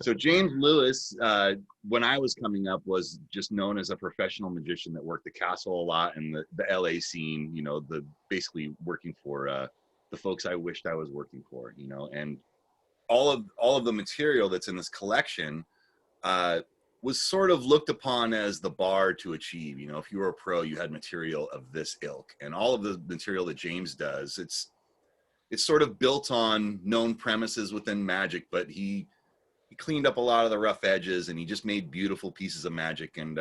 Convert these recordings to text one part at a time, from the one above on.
So James Lewis, when I was coming up, was just known as a professional magician that worked the castle a lot and the LA scene, you know, the basically working for the folks I wished I was working for, you know, and all of the material that's in this collection was sort of looked upon as the bar to achieve. You know, if you were a pro, you had material of this ilk, and all of the material that James does, it's sort of built on known premises within magic, but he cleaned up a lot of the rough edges, and he just made beautiful pieces of magic. And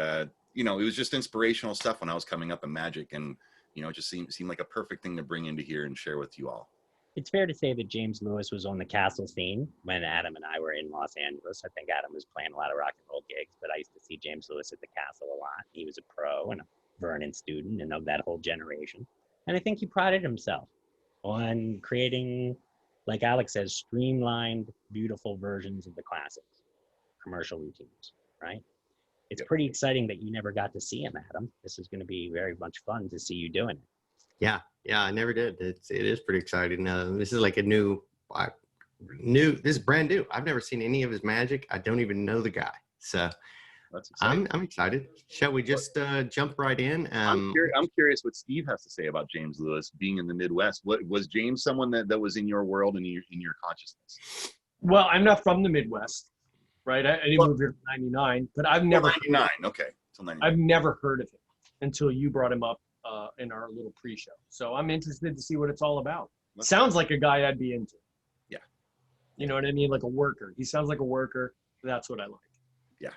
you know, it was just inspirational stuff when I was coming up in magic, and you know, it just seemed like a perfect thing to bring into here and share with you all. It's fair to say that James Lewis was on the castle scene when Adam and I were in Los Angeles. I think Adam was playing a lot of rock and roll gigs, but I used to see James Lewis at the castle a lot. He was a pro and a Vernon student and of that whole generation. And I think he prided himself on creating, like Alex says, streamlined, beautiful versions of the classics, commercial routines, right? It's pretty exciting that you never got to see him, Adam. This is going to be very much fun to see you doing it. Yeah, I never did. It is pretty exciting. This is like a this is brand new. I've never seen any of his magic. I don't even know the guy. So that's exciting. I'm excited. Shall we just jump right in? I'm curious what Steve has to say about James Lewis being in the Midwest. What was James someone that was in your world and in your consciousness? Well, I'm not from the Midwest, right? I didn't move here in '99, but I've never 99. Okay, till 99. I've never heard of him until you brought him up in our little pre-show. So I'm interested to see what it's all about. Sounds like a guy I'd be into. Yeah. You know what I mean? Like a worker. He sounds like a worker. That's what I like. Yeah.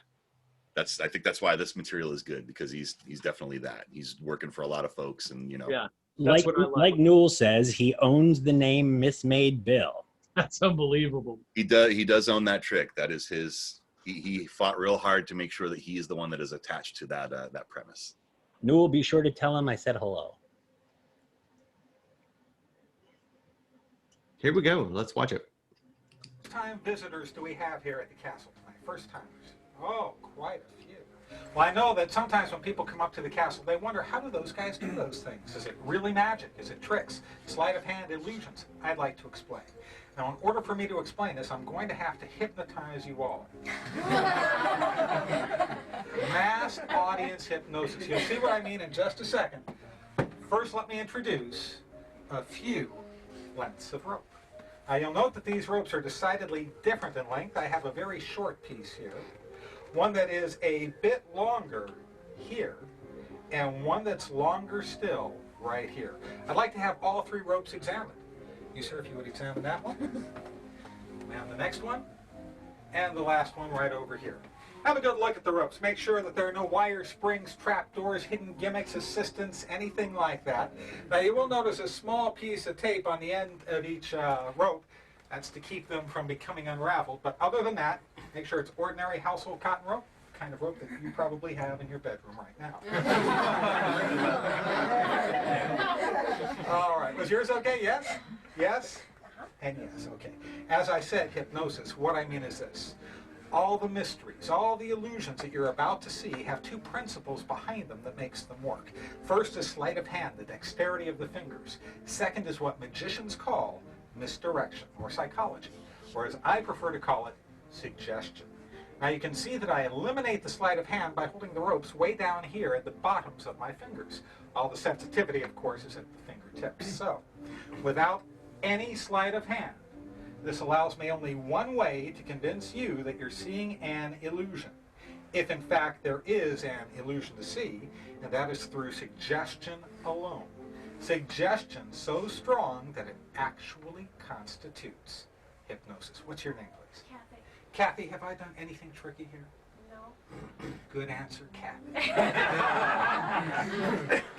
I think that's why this material is good, because he's definitely that. He's working for a lot of folks, and you know. Yeah. Like Newell says, he owns the name Mismade Bill. That's unbelievable. He does own that trick. That is his. He fought real hard to make sure that he is the one that is attached to that premise. Newell, be sure to tell him I said hello. Here we go. Let's watch it. First-time visitors do we have here at the castle tonight? First-timers? Oh, quite a few. Well, I know that sometimes when people come up to the castle, they wonder, how do those guys do those things? Is it really magic? Is it tricks? Sleight-of-hand illusions? I'd like to explain. Now, in order for me to explain this, I'm going to have to hypnotize you all. Mass audience hypnosis. You'll see what I mean in just a second. First, let me introduce a few lengths of rope. Now, you'll note that these ropes are decidedly different in length. I have a very short piece here, one that is a bit longer here, and one that's longer still right here. I'd like to have all three ropes examined. You, sir, if you would examine that one, and the next one, and the last one right over here. Have a good look at the ropes. Make sure that there are no wire springs, trapdoors, hidden gimmicks, assistants, anything like that. Now, you will notice a small piece of tape on the end of each rope. That's to keep them from becoming unraveled. But other than that, make sure it's ordinary household cotton rope, kind of rope that you probably have in your bedroom right now. All right. Was yours okay? Yes? Yes? And yes. Okay. As I said, hypnosis. What I mean is this. All the mysteries, all the illusions that you're about to see have two principles behind them that makes them work. First is sleight of hand, the dexterity of the fingers. Second is what magicians call misdirection, or psychology, or as I prefer to call it, suggestion. Now you can see that I eliminate the sleight of hand by holding the ropes way down here at the bottoms of my fingers. All the sensitivity, of course, is at the fingertips. So, without any sleight of hand, this allows me only one way to convince you that you're seeing an illusion, if in fact there is an illusion to see, and that is through suggestion alone. Suggestion so strong that it actually constitutes hypnosis. What's your name, please? Kathy. Kathy, have I done anything tricky here? No. Good answer, Kathy.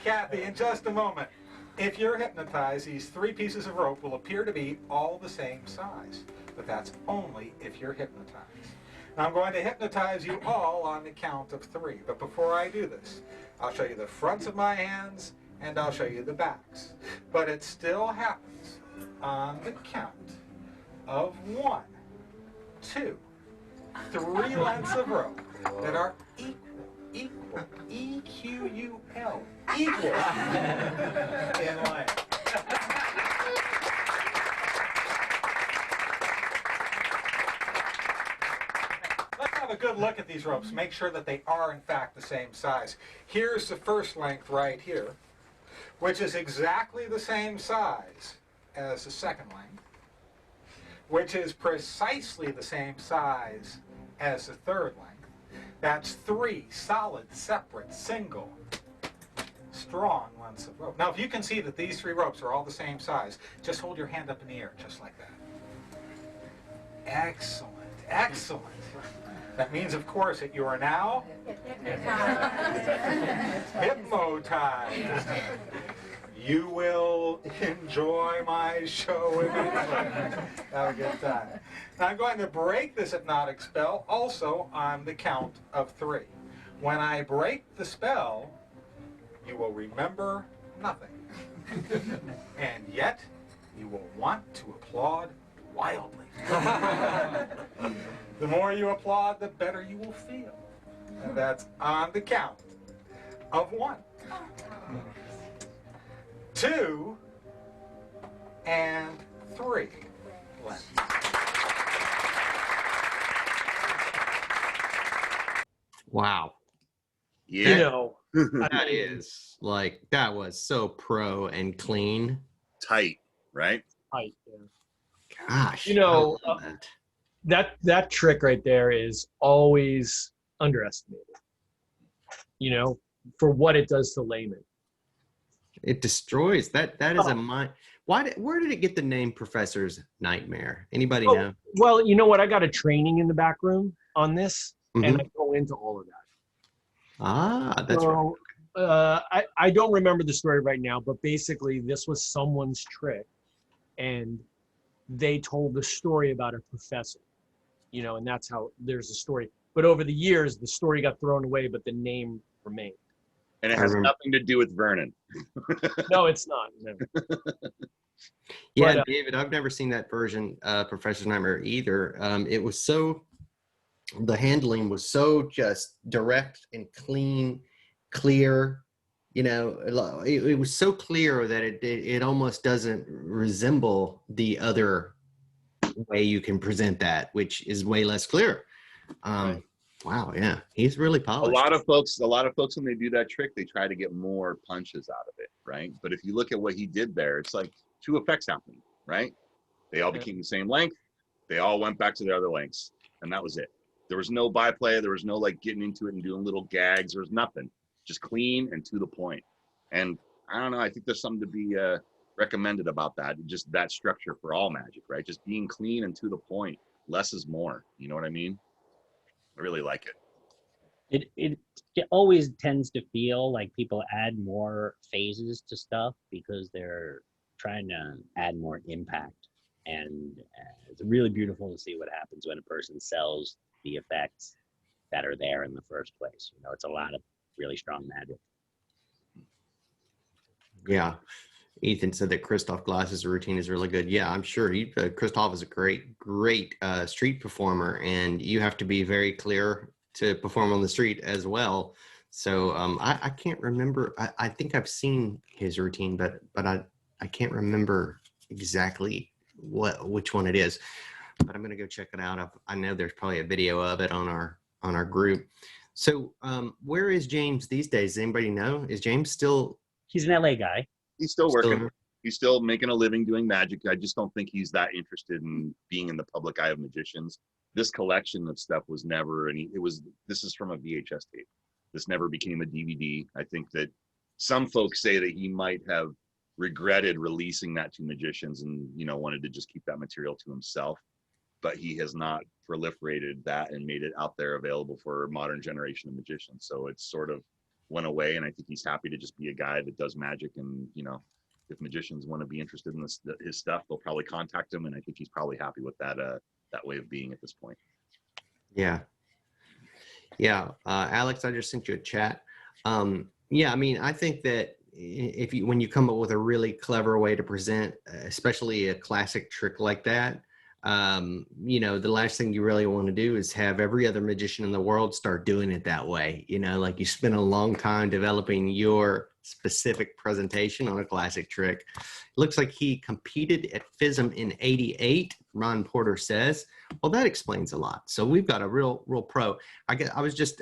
Kathy, in just a moment. If you're hypnotized, these three pieces of rope will appear to be all the same size, but that's only if you're hypnotized. Now I'm going to hypnotize you all on the count of three, but before I do this, I'll show you the fronts of my hands and I'll show you the backs. But it still happens on the count of 1, 2, 3 lengths of rope that are equal, E-Q-U-L, equal in length. have a good look at these ropes. Make sure that they are, in fact, the same size. Here's the first length right here, which is exactly the same size as the second length, which is precisely the same size as the third length. That's 3 solid, separate, single, strong lengths of rope. Now, if you can see that these 3 ropes are all the same size, just hold your hand up in the air, just like that. Excellent, excellent. That means, of course, that you are now hypnotized. You will enjoy my show immensely. Have a good time. Now, I'm going to break this hypnotic spell also on the count of 3. When I break the spell, you will remember nothing. And yet, you will want to applaud wildly. The more you applaud, the better you will feel. And that's on the count of 1, 2, and 3. Wow. Yeah. You know, That is like, that was so pro and clean. Tight, right? height, yeah. Gosh. You know, I love that. that trick right there is always underestimated. You know, for what it does to laymen. It destroys that. That is Oh. a mind. Where did it get the name Professor's Nightmare? Anybody Oh, know? well, you know what? I got a training in the back room on this, and Mhm. I go into all of that. Ah, that's right. So, I don't remember the story right now, but basically this was someone's trick, and they told the story about a professor, you know, and that's how there's a story. But over the years, the story got thrown away, but the name remained. And it I has remember. nothing to do with Vernon. No, it's not. No. Yeah, But, David, I've never seen that version, Professor's Nightmare either. It was so, the handling was so just direct and clean, clear. You know, it was so clear that it almost doesn't resemble the other way you can present that, which is way less clear. Right. Wow, yeah, he's really A polished. lot of folks when they do that trick, they try to get more punches out of it, right? But if you look at what he did there, it's like 2 effects happening, right? They all Yeah. became the same length. They all went back to their other lengths, and that was it. There was no byplay. There was no like getting into it and doing little gags. There was nothing. Just clean and to the point. And I don't know. I think there's something to be recommended about that. Just that structure for all magic, right? Just being clean and to the point. Less is more. You know what I mean? I really like it. It always tends to feel like people add more phases to stuff because they're trying to add more impact. And it's really beautiful to see what happens when a person sells the effects that are there in the first place. You know, it's a lot of really strong magic. Yeah. Ethan said that Christoph Glass's routine is really good. Yeah, I'm sure. Christoph is a great street performer, and you have to be very clear to perform on the street as well. So I can't remember. I think I've seen his routine, but I can't remember exactly which one it is. But I'm gonna go check it out. I know there's probably a video of it on our group. So where is James these days? Does anybody know? Is James still? He's an LA guy. He's still working. He's still making a living doing magic. I just don't think he's that interested in being in the public eye of magicians. This collection of stuff was never any. This is from a VHS tape. This never became a DVD. I think that some folks say that he might have regretted releasing that to magicians and, you know, wanted to just keep that material to himself. But he has not proliferated that and made it out there available for a modern generation of magicians. So it's sort of went away, and I think he's happy to just be a guy that does magic. And, you know, if magicians want to be interested in his stuff, they'll probably contact him, and I think he's probably happy with that way of being at this point. Yeah. Alex, I just sent you a chat. Yeah, I mean, I think that when you come up with a really clever way to present, especially a classic trick like that, you know, the last thing you really want to do is have every other magician in the world start doing it that way. You know, like you spend a long time developing your specific presentation on a classic trick. Looks like he competed at FISM in '88. Ron Porter says, well, that explains a lot. So we've got a real pro. I was just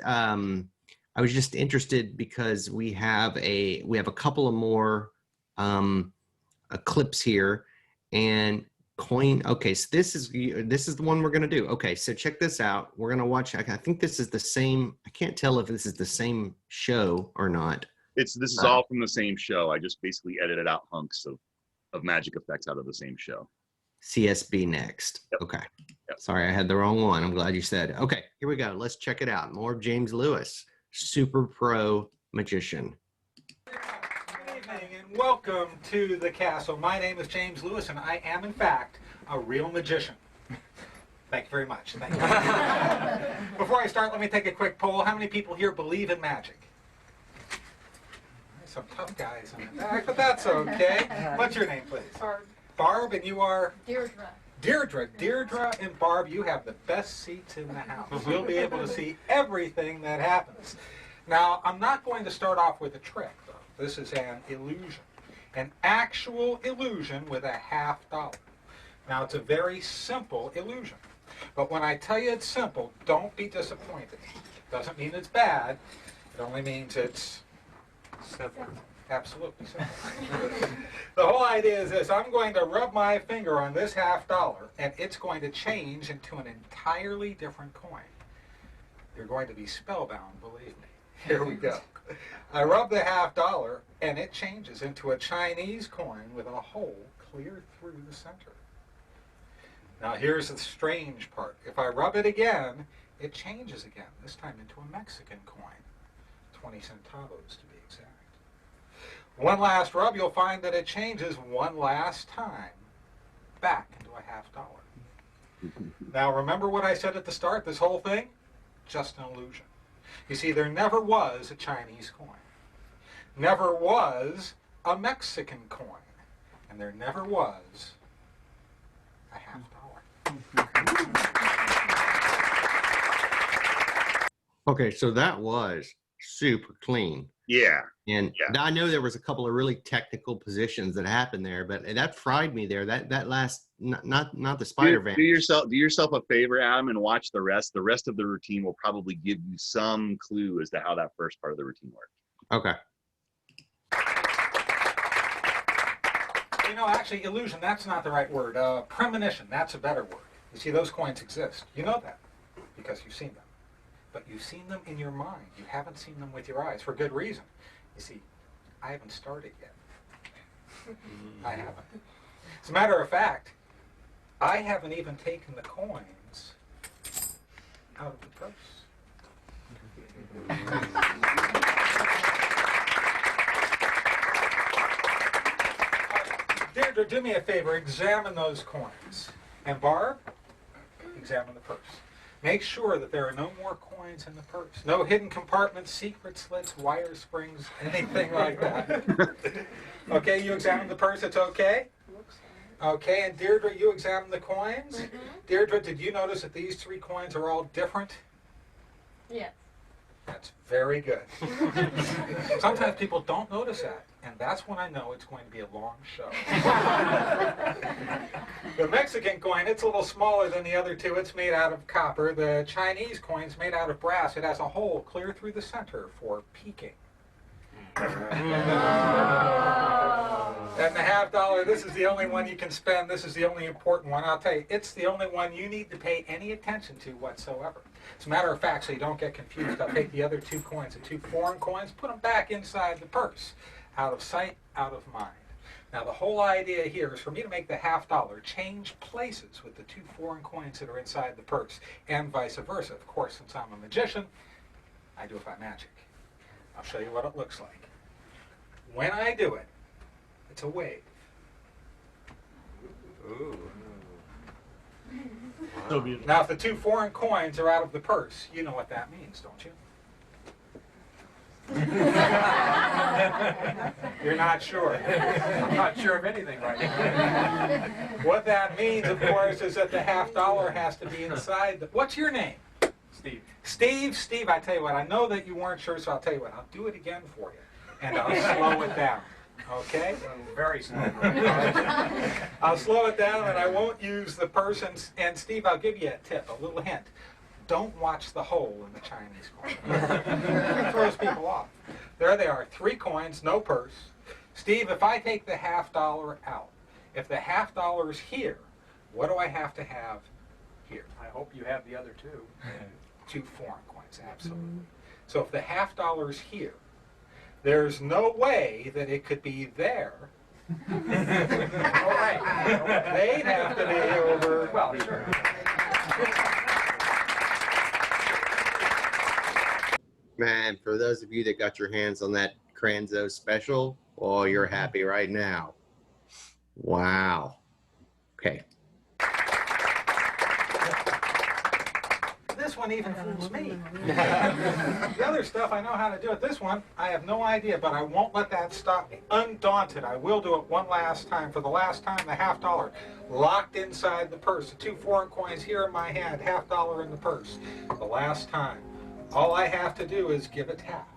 interested because we have a couple of more clips here, and coin. Okay, so this is the one we're gonna do. Okay, so check this out. We're gonna watch. I think this is the same. I can't tell if this is the same show or not. This is all from the same show. I just basically edited out hunks of magic effects out of the same show. CSB next. Yep. Okay. Yep. Sorry, I had the wrong one. I'm glad you said. Okay, here we go. Let's check it out. More of James Lewis, super pro magician. Good evening and welcome to the castle. My name is James Lewis and I am in fact a real magician. Thank you very much. Thank you. Before I start, let me take a quick poll. How many people here believe in magic? There's some tough guys in the back, but that's okay. What's your name, please? Barb. Barb, and you are? Deirdre. Deirdre and Barb, you have the best seats in the house. You'll be able to see everything that happens. Now, I'm not going to start off with a trick, though. This is an illusion. An actual illusion with a $50. Now, it's a very simple illusion. But when I tell you it's simple, don't be disappointed. Doesn't mean it's bad. It only means it's simple. Absolutely simple. The whole idea is this. I'm going to rub my finger on this $50, and it's going to change into an entirely different coin. You're going to be spellbound, believe me. Here we go. I rub the $50, and it changes into a Chinese coin with a hole clear through the center. Now here's the strange part. If I rub it again, it changes again, this time into a Mexican coin. 20 centavos to be exact. One last rub, you'll find that it changes one last time back into a $50. Now remember what I said at the start, this whole thing? Just an illusion. You see, there never was a Chinese coin. Never was a Mexican coin. And there never was a $50. Okay, so that was super clean. Yeah. And I know there was a couple of really technical positions that happened there, but that fried me there. That last, not the spider van. Do yourself a favor, Adam, and watch the rest. The rest of the routine will probably give you some clue as to how that first part of the routine works. Okay. You know, actually, illusion, that's not the right word. Premonition, that's a better word. You see, those coins exist. You know that because you've seen them. But you've seen them in your mind. You haven't seen them with your eyes for good reason. You see, I haven't started yet. I haven't. As a matter of fact, I haven't even taken the coins out of the purse. Deirdre, do me a favor. Examine those coins. And Barb, examine the purse. Make sure that there are no more coins in the purse. No hidden compartments, secret slits, wire springs, anything like that. Okay, you examine the purse, it's okay? Okay, and Deirdre, you examine the coins? Mm-hmm. Deirdre, did you notice that these three coins are all different? Yes. That's very good. Sometimes people don't notice that, and that's when I know it's going to be a long show. The Mexican coin, it's a little smaller than the other two. It's made out of copper. The Chinese coin's made out of brass. It has a hole clear through the center for peeking. And the $50, this is the only one you can spend. This is the only important one. I'll tell you, it's the only one you need to pay any attention to whatsoever. As a matter of fact, so you don't get confused, I'll take the other two coins, the two foreign coins, put them back inside the purse. Out of sight, out of mind. Now the whole idea here is for me to make the $50 change places with the two foreign coins that are inside the purse, and vice versa. Of course, since I'm a magician, I do it by magic. I'll show you what it looks like. When I do it, it's a wave. Ooh. So beautiful. Now if the two foreign coins are out of the purse, you know what that means, don't you? You're not sure. I'm not sure of anything right now. What that means, of course, is that the $50 has to be inside the... What's your name? Steve. Steve, I tell you what, I know that you weren't sure, so I'll tell you what, I'll do it again for you. and I'll slow it down. Okay? Very slow. I'll slow it down and I won't use the person's, and Steve, I'll give you a tip, a little hint. Don't watch the hole in the Chinese corner. It throws people off. There they are, 3 coins, no purse. Steve, if I take the $50 out, if the $50 here, what do I have to have here? I hope you have the other 2. 2 foreign coins, absolutely. So if the $50 here, there's no way that it could be there. All right. They'd have to be over. Well, sure. Man, for those of you that got your hands on that Kranzo special, oh, you're happy right now. Wow. Okay. This one even fools me. The other stuff I know how to do it. This one, I have no idea, but I won't let that stop me. Undaunted, I will do it one last time. For the last time, the $50 locked inside the purse. The 2 foreign coins here in my hand, $50 in the purse. The last time. All I have to do is give a tap.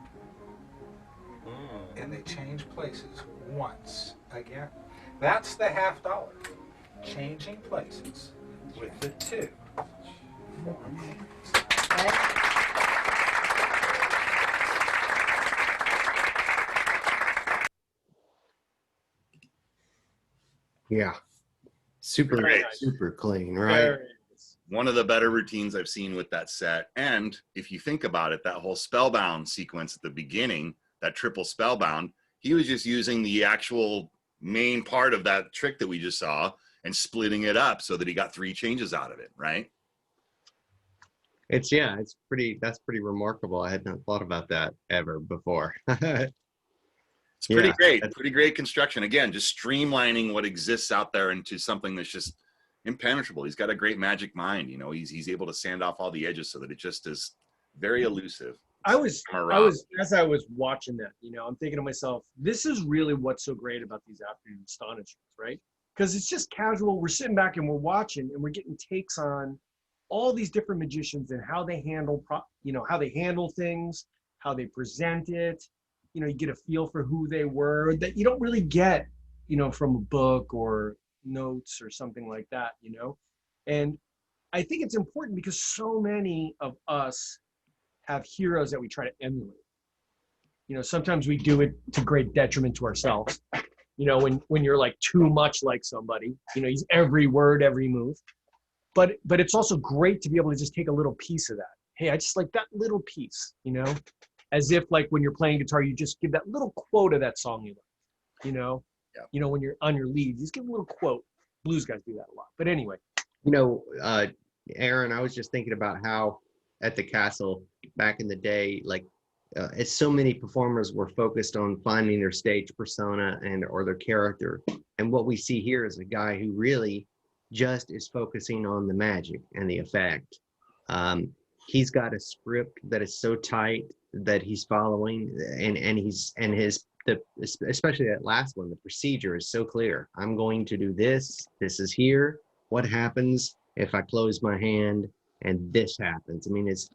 And they change places once again. That's the $50. Changing places with the 2 foreign coins. Yeah. Super, Great. super clean, right? Very nice. One of the better routines I've seen with that set. And if you think about it, that whole spellbound sequence at the beginning, that triple spellbound, he was just using the actual main part of that trick that we just saw and splitting it up so that he got 3 changes out of it, right? It's that's pretty remarkable. I had not thought about that ever before. It's pretty Yeah, great. that's- Pretty great construction. Again, just streamlining what exists out there into something that's just impenetrable. He's got a great magic mind. You know, he's able to sand off all the edges so that it just is very elusive. I was Camaraderie. as I was watching that, I'm thinking to myself, this is really what's so great about these afternoon astonishments, right? Because it's just casual. We're sitting back and we're watching and we're getting takes on all these different magicians and how they handle, how they handle things, how they present it. You get a feel for who they were that you don't really get, from a book or notes or something like that, And I think it's important because so many of us have heroes that we try to emulate. Sometimes we do it to great detriment to ourselves. When you're like too much like somebody, he's every word, every move. But it's also great to be able to just take a little piece of that. Hey, I just like that little piece, as if like when you're playing guitar, you just give that little quote of that song you like, Yeah. When you're on your lead, you just give a little quote. Blues guys do that a lot. But anyway. Aaron, I was just thinking about how at the castle back in the day, like as so many performers were focused on finding their stage persona or their character. And what we see here is a guy who really just is focusing on the magic and the effect. He's got a script that is so tight that he's following, especially that last one, the procedure is so clear. I'm going to do this. This is here. What happens if I close my hand and this happens? I mean, it's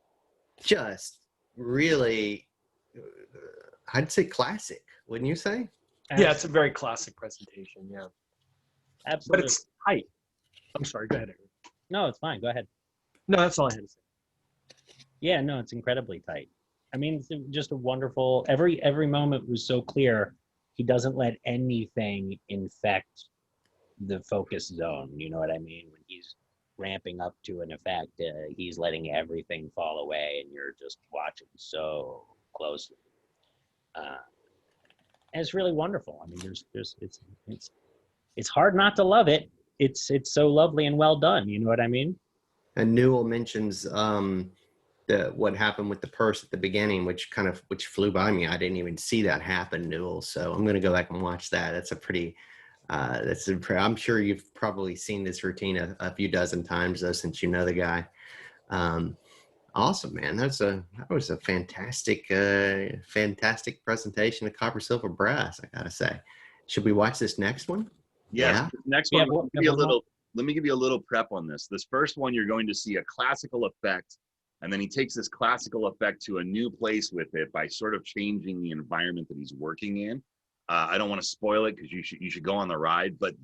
just really, I'd say classic, wouldn't you say? Yeah, it's a very classic presentation. Yeah. Absolutely. But it's tight. I'm sorry. Go ahead, Aaron. No, it's fine. Go ahead. No, that's all I had to say. Yeah, no, it's incredibly tight. I mean, it's just a wonderful, every moment was so clear. He doesn't let anything infect the focus zone. You know what I mean? When he's ramping up to an effect, he's letting everything fall away and you're just watching so closely. And it's really wonderful. I mean, it's hard not to love it. It's so lovely and well done. You know what I mean? And Newell mentions what happened with the purse at the beginning, which flew by me. I didn't even see that happen, Newell. So I'm going to go back and watch that. That's a pretty, I'm sure you've probably seen this routine a few dozen times though, since you know the guy. Awesome, man. That was a fantastic presentation of Copper, Silver, Brass, I gotta say. Should we watch this next one? Yes. Yeah. Next Yeah, one, let me give you a little prep on this. This first one, you're going to see a classical effect And then he takes this classical effect to a new place with it by sort of changing the environment that he's working in. I don't want to spoil it because you should go on the ride, but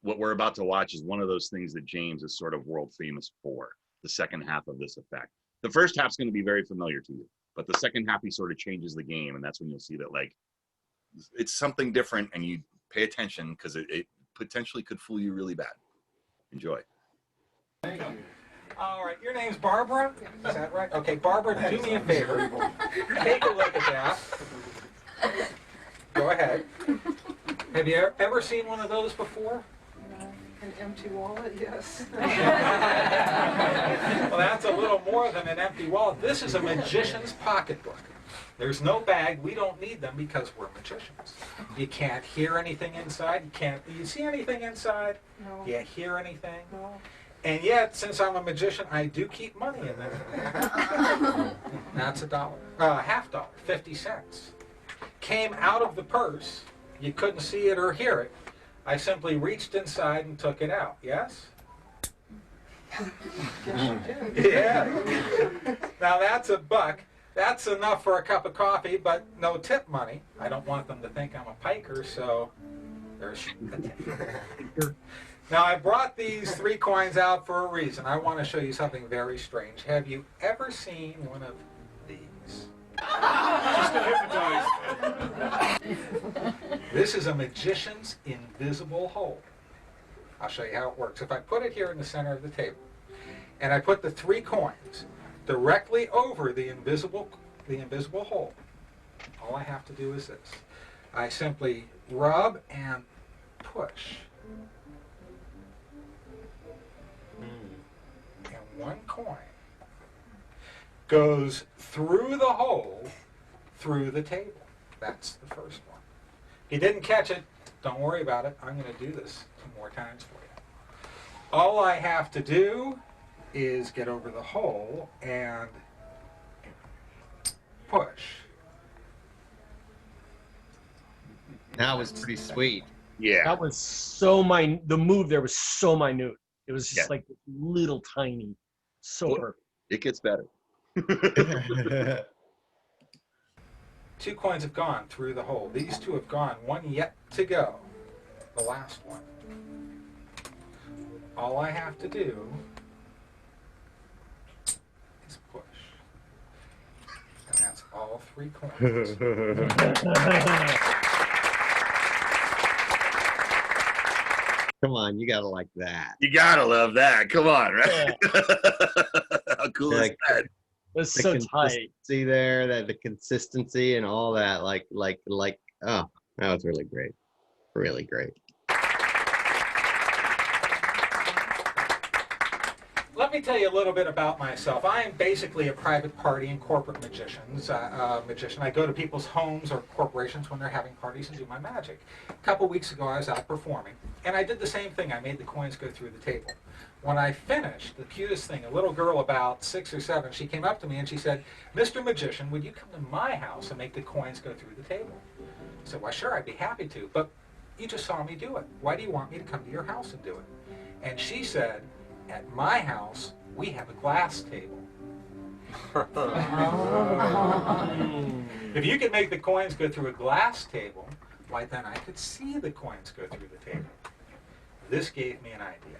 what we're about to watch is one of those things that James is sort of world famous for, the second half of this effect. The first half's going to be very familiar to you, but the second half he sort of changes the game, and that's when you'll see that like it's something different, and you pay attention because it potentially could fool you really bad. Enjoy. Thank you. All right, your name's Barbara? Is that right? Okay, Barbara, do me a favor. Take a look at that. Go ahead. Have you ever seen one of those before? An empty wallet, yes. Well, that's a little more than an empty wallet. This is a magician's pocketbook. There's no bag. We don't need them because we're magicians. You can't hear anything inside. Do you see anything inside? No. Do you hear anything? No. And yet, since I'm a magician, I do keep money in there. That's $1, half dollar, 50 cents. Came out of the purse. You couldn't see it or hear it. I simply reached inside and took it out. Yes? Yeah. Now that's $1. That's enough for a cup of coffee, but no tip money. I don't want them to think I'm a piker, so there's a tip. Now I brought these 3 coins out for a reason. I want to show you something very strange. Have you ever seen one of these? Just hypnotized. This is a magician's invisible hole. I'll show you how it works. If I put it here in the center of the table, and I put the 3 coins directly over the invisible hole, all I have to do is this. I simply rub and push. And 1 coin goes through the hole, through the table. That's the first one. If you didn't catch it, don't worry about it. I'm going to do this 2 more times for you. All I have to do is get over the hole and push. That was pretty sweet. Yeah. That was so the move there was so minute. It was just like little tiny, so perfect. It gets better. 2 coins have gone through the hole. These 2 have gone. 1 yet to go. The last one. All I have to do is push. And that's all 3 coins. Come on, you gotta like that. You gotta love that. Come on, right? How cool is that? It's so tight. See there, that the consistency and all that, like, oh, that was really great, really great. Let me tell you a little bit about myself. I am basically a private party and corporate magician. I go to people's homes or corporations when they're having parties and do my magic. A couple weeks ago, I was out performing, and I did the same thing. I made the coins go through the table. When I finished, the cutest thing, a little girl about 6 or 7, she came up to me and she said, "Mr. Magician, would you come to my house and make the coins go through the table?" I said, "Well, sure, I'd be happy to, but you just saw me do it. Why do you want me to come to your house and do it?" And she said, "At my house, we have a glass table." If you could make the coins go through a glass table, why then I could see the coins go through the table. This gave me an idea.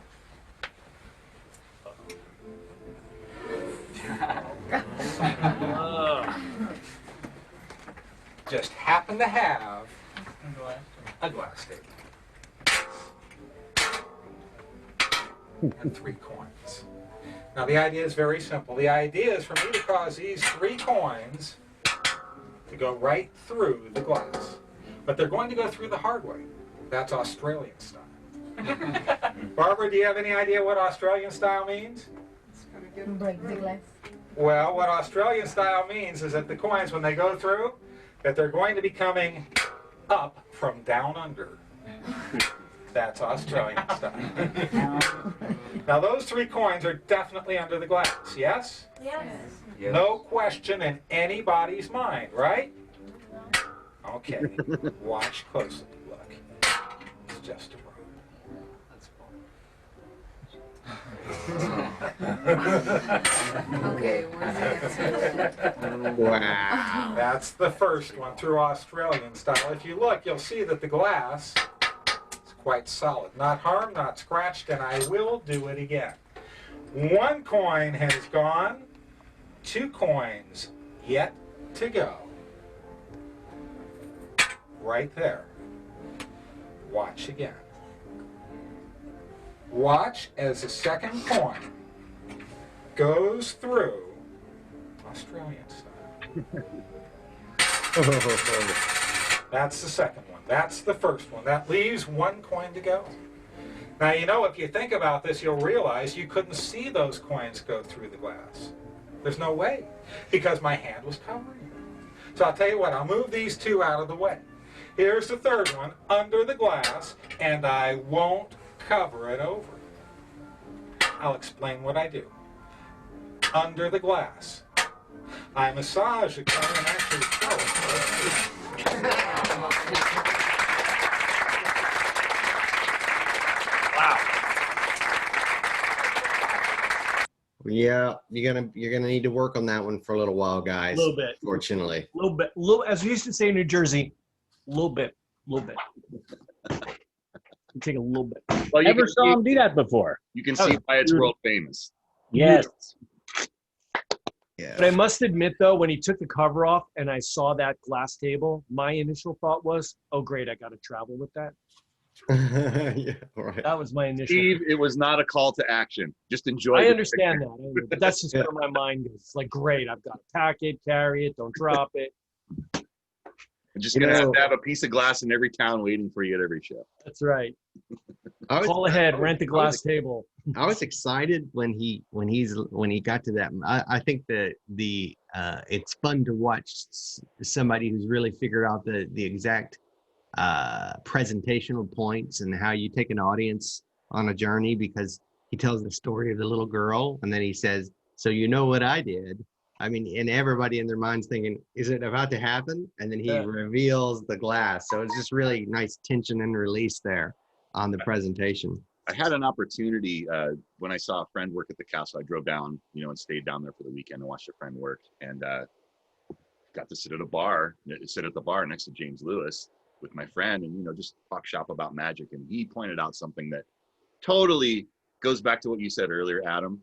Just happen to have a glass table. And 3 coins. Now the idea is very simple. The idea is for me to cause these 3 coins to go right through the glass. But they're going to go through the hard way. That's Australian style. Barbara, do you have any idea what Australian style means? Break the glass. Well, what Australian style means is that the coins, when they go through, that they're going to be coming up from down under. That's Australian style. Now those 3 coins are definitely under the glass, yes? Yes. No question in anybody's mind, right? Okay, watch closely, look. It's just a room. Okay, where's the next one? Wow. That's the first one through Australian style. If you look, you'll see that the glass is quite solid. Not harmed, not scratched, and I will do it again. 1 coin has gone, 2 coins yet to go. Right there. Watch again. Watch as the second coin goes through Australian style. That's the second one. That's the first one. That leaves 1 coin to go. Now, you know, if you think about this, you'll realize you couldn't see those coins go through the glass. There's no way, because my hand was covering it. So I'll tell you what, I'll move these 2 out of the way. Here's the third one, under the glass, and I won't cover it over. I'll explain what I do. Under the glass. I massage the coin and actually throw it. Yeah, you're gonna need to work on that one for a little while, guys. A little bit. Fortunately. A little bit. Little, as we used to say in New Jersey, a little bit. Take a little bit. Well, Never saw him do that before. You can see why it's world famous. Yes. Yeah. But I must admit, though, when he took the cover off and I saw that glass table, my initial thought was, oh, great, I got to travel with that. Yeah, right. That was my initial. Steve, it was not a call to action. Just enjoy. I the understand picture. that, but that's just where my mind goes. It's like, great, I've got to pack it, carry it, don't drop it. I'm just gonna have a piece of glass in every town waiting for you at every show. That's right. Call ahead, rent a glass table. I was excited when he got to that. I think that it's fun to watch somebody who's really figured out the exact presentational points and how you take an audience on a journey, because he tells the story of the little girl and then he says, so you know what I did. I mean, and everybody in their minds thinking, is it about to happen? And then he reveals the glass. So it's just really nice tension and release there on the presentation. I had an opportunity when I saw a friend work at the castle. I drove down, and stayed down there for the weekend and watched a friend work, and got to sit at the bar next to James Lewis with my friend, and just talk shop about magic. And he pointed out something that totally goes back to what you said earlier, Adam.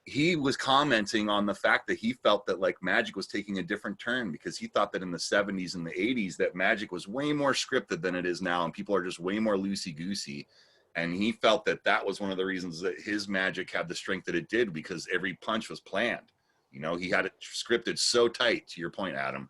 He was commenting on the fact that he felt that like magic was taking a different turn, because he thought that in the 70s and the 80s that magic was way more scripted than it is now, and people are just way more loosey-goosey. And he felt that that was one of the reasons that his magic had the strength that it did, because every punch was planned. He had it scripted so tight, to your point, Adam.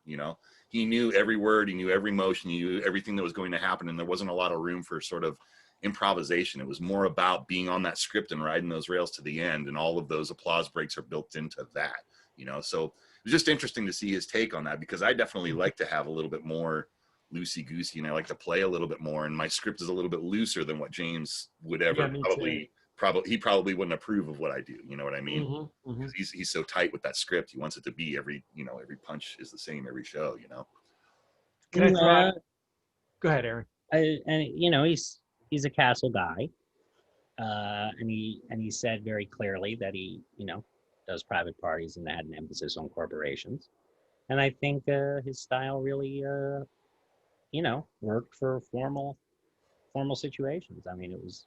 He knew every word, he knew every motion, he knew everything that was going to happen, and there wasn't a lot of room for sort of improvisation. It was more about being on that script and riding those rails to the end, and all of those applause breaks are built into that. So it was just interesting to see his take on that, because I definitely like to have a little bit more loosey-goosey, and I like to play a little bit more, and my script is a little bit looser than what James would ever he probably wouldn't approve of what I do. You know what I mean? Because he's so tight with that script. He wants it to be every punch is the same every show. Can I throw? Go ahead, Aaron. He's a castle guy, and he said very clearly that he does private parties and had an emphasis on corporations, and I think his style really worked for formal situations. I mean, it was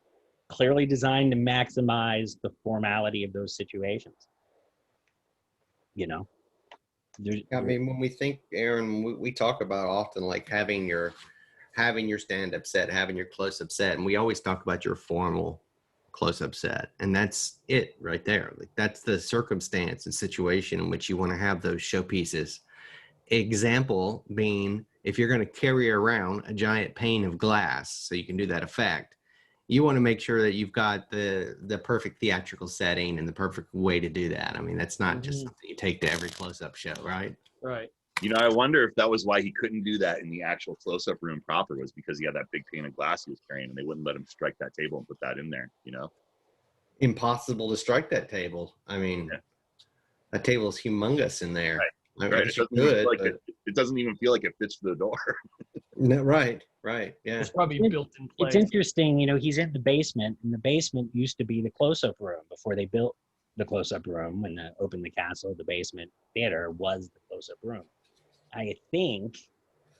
clearly designed to maximize the formality of those situations. I mean, when we think, Aaron, we talk about often like having your stand-up set, having your close-up set, and we always talk about your formal close-up set, and that's it right there. Like, that's the circumstance and situation in which you want to have those showpieces. Example being, if you're going to carry around a giant pane of glass so you can do that effect, you want to make sure that you've got the perfect theatrical setting and the perfect way to do that. I mean, that's not just something you take to every close-up show, right? Right. I wonder if that was why he couldn't do that in the actual close-up room proper, was because he had that big pane of glass he was carrying, and they wouldn't let him strike that table and put that in there, Impossible to strike that table. I mean, that table is humongous in there. Right. I mean, Right. I guess you could, Like but it doesn't even feel like it fits the door. No, right, yeah. It's probably built in It's place. interesting, he's in the basement, and the basement used to be the close-up room before they built the close-up room and opened the castle. The basement theater was the close-up room. I think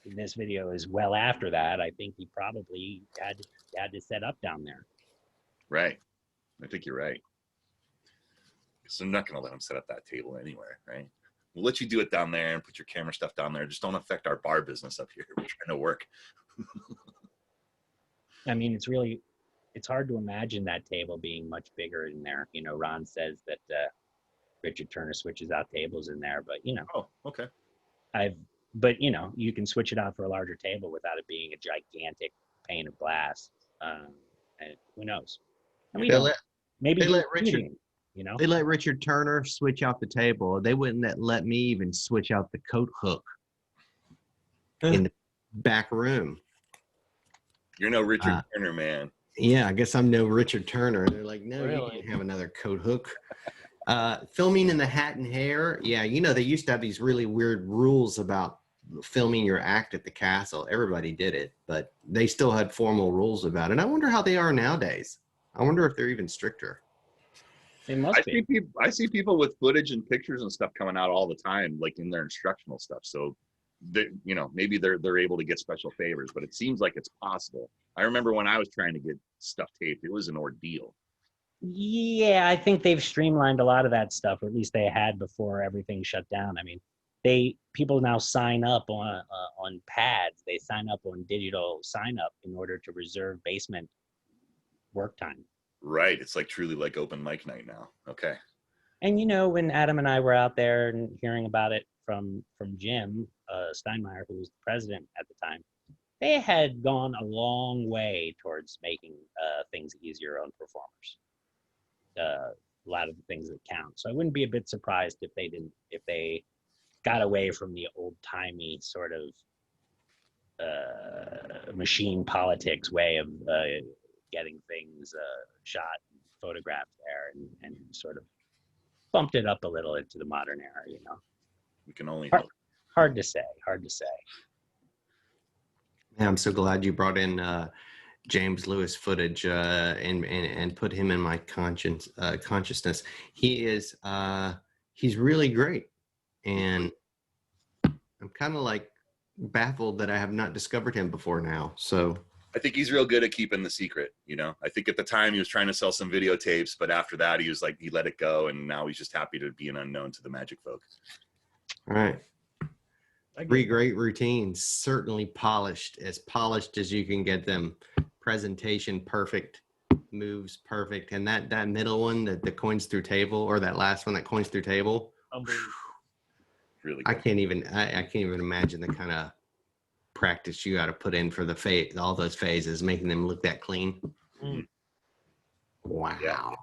this video is well after that. I think he probably had to set up down there. Right. I think you're right. So I'm not going to let him set up that table anywhere, right? We'll let you do it down there and put your camera stuff down there. Just don't affect our bar business up here. We're trying to work. I mean, it's hard to imagine that table being much bigger in there. Ron says that Richard Turner switches out tables in there, but Oh, okay. you can switch it out for a larger table without it being a gigantic pane of glass. And who knows? And maybe they let Richard, They let Richard Turner switch out the table. They wouldn't let me even switch out the coat hook in the back room. You're no Richard Turner, man. Yeah, I guess I'm no Richard Turner. They're like, no, Really? you can't have another coat hook. Filming in the hat and hair. Yeah, they used to have these really weird rules about filming your act at the castle. Everybody did it, but they still had formal rules about it. And I wonder how they are nowadays. I wonder if they're even stricter. they must be. I see people with footage and pictures and stuff coming out all the time, like in their instructional stuff. So, maybe they're able to get special favors, but it seems like it's possible. I remember when I was trying to get stuff taped, it was an ordeal. Yeah, I think they've streamlined a lot of that stuff, or at least they had before everything shut down. I mean, people now sign up on pads. They sign up on digital sign up in order to reserve basement work time. Right. It's like truly like open mic night now. Okay. And when Adam and I were out there and hearing about it from Jim Steinmeier, who was the president at the time, they had gone a long way towards making things easier on performers. A lot of the things that count. So I wouldn't be a bit surprised if they got away from the old-timey sort of machine politics way of getting things shot and photographed there and sort of bumped it up a little into the modern era, We can only hope. Hard to say. Yeah, I'm so glad you brought in James Lewis footage and put him in my consciousness. He's really great, and I'm kind of like baffled that I have not discovered him before now. So I think he's real good at keeping the secret. I think at the time he was trying to sell some videotapes, but after that he was like, he let it go, and now he's just happy to be an unknown to the magic folk. all right. 3 great routines, certainly polished as you can get them. Presentation perfect, moves perfect, and that middle one, the coins through table, or that last one, that coins through table. Really good. I can't even imagine the kind of practice you got to put in for all those phases, making them look that clean. Mhm. Wow. Yeah.